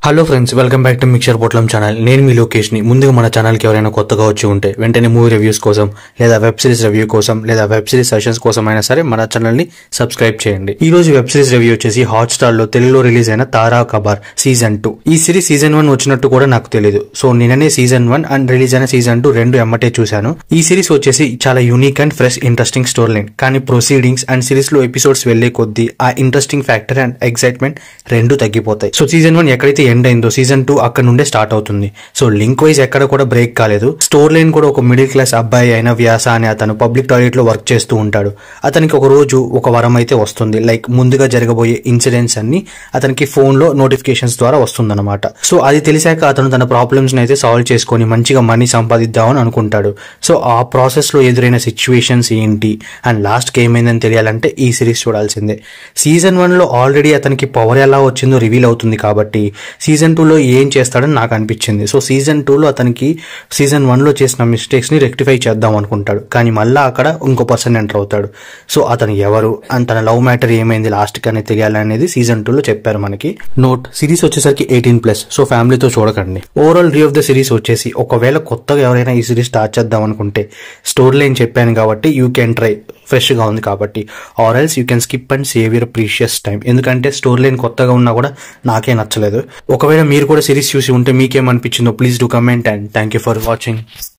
Hello friends, welcome back to mixture పొట్లం channel. నేను మీ లోకేష్ ని. ముందుగా మన ఛానల్ కి ఎవరైనా కొత్తగా వచ్చి ఉంటే వెంటనే మూవీ రివ్యూస్ కోసం లేదా వెబ్ సిరీస్ రివ్యూ కోసం లేదా వెబ్ సిరీస్ సెషన్స్ కోసం అయినా సరే మన ఛానల్ ని సబ్స్క్రైబ్ చేయండి. ఈ రోజు వెబ్ సిరీస్ రివ్యూ వచ్చేసి హాట్ స్టార్ లో తెలుగులో రిలీజ్ అయిన తారా కబార్ సీజన్ 2. ఈ సిరీస్ సీజన్ 1 వచ్చినట్టు కూడా నాకు తెలియదు. సో నిన్ననే సీజన్ 1 అండ్ రిలీజ్ అయిన సీజన్ 2 రెండు ఎమ్మటే చూశాను. ఈ సిరీస్ వచ్చేసి చాలా unique and fresh interesting story line. కానీ ప్రొసీడింగ్స్ అండ్ సిరీస్ లో ఎపిసోడ్స్ వెళ్లే కొద్దీ ఆ ఇంట్రెస్టింగ్ ఫ్యాక్టర్ అండ్ ఎక్సైట్మెంట్ రెండు తగ్గిపోతాయి. సో సీజన్ 1 ఎక్కడైతే ఎండ్ అయిందో సీజన్ 2 అక్కడ నుండే స్టార్ట్ అవుతుంది. సో లింక్ వైజ్ ఎక్కడ కూడా బ్రేక్ కాలేదు. స్టోర్ లైన్ కూడా ఒక మిడిల్ క్లాస్ అబ్బాయి అయిన వ్యాస అనే అతను పబ్లిక్ టాయిలెట్ లో వర్క్ చేస్తూ ఉంటాడు. అతనికి ఒక రోజు ఒక వరం అయితే వస్తుంది. లైక్ ముందుగా జరగబోయే ఇన్సిడెంట్స్ అన్ని అతనికి ఫోన్ లో నోటిఫికేషన్స్ ద్వారా వస్తుందన్నమాట. సో అది తెలిసాక అతను తన ప్రాబ్లమ్స్ అయితే సాల్వ్ చేసుకొని మంచిగా మనీ సంపాదిద్దామని అనుకుంటాడు. సో ఆ ప్రాసెస్ లో ఎదురైన సిచ్యువేషన్స్ ఏంటి అండ్ లాస్ట్ కి ఏమైందని తెలియాలంటే ఈ సిరీస్ చూడాల్సిందే. సీజన్ 1 లో ఆల్రెడీ అతనికి పవర్ ఎలా వచ్చిందో రివీల్ అవుతుంది కాబట్టి సీజన్ 2 లో ఏం చేస్తాడని నాకు అనిపించింది. సో సీజన్ 2 లో అతనికి సీజన్ 1 లో చేసిన మిస్టేక్స్ ని రెక్టిఫై చేద్దాం అనుకుంటాడు. కానీ మళ్ళా అక్కడ ఇంకో పర్సన్ ఎంటర్ అవుతాడు. సో అతను ఎవరు అండ్ తన లవ్ మ్యాటర్ ఏమైంది లాస్ట్ కి అనేది తెలియాలనేది సీజన్ 2 లో చెప్పారు మనకి. నోట్, సిరీస్ వచ్చేసరికి 18+. సో ఫ్యామిలీతో చూడకండి. Overall review of the series వచ్చేసి ఒకవేళ కొత్తగా ఎవరైనా ఈ సిరీస్ స్టార్ట్ చేద్దాం అనుకుంటే స్టోరీ లైన్ చెప్పాను కాబట్టి యూ కెన్ ట్రై, ఫ్రెష్ గా ఉంది కాబట్టి. Or else you can skip and save your precious time. ఎందుకంటే స్టోరీ లైన్ కొత్తగా ఉన్నా కూడా నాకే నచ్చలేదు. ఒకవేళ మీరు కూడా సిరీస్ చూసి ఉంటే మీకేమనిపించిందో please do comment and thank you for watching.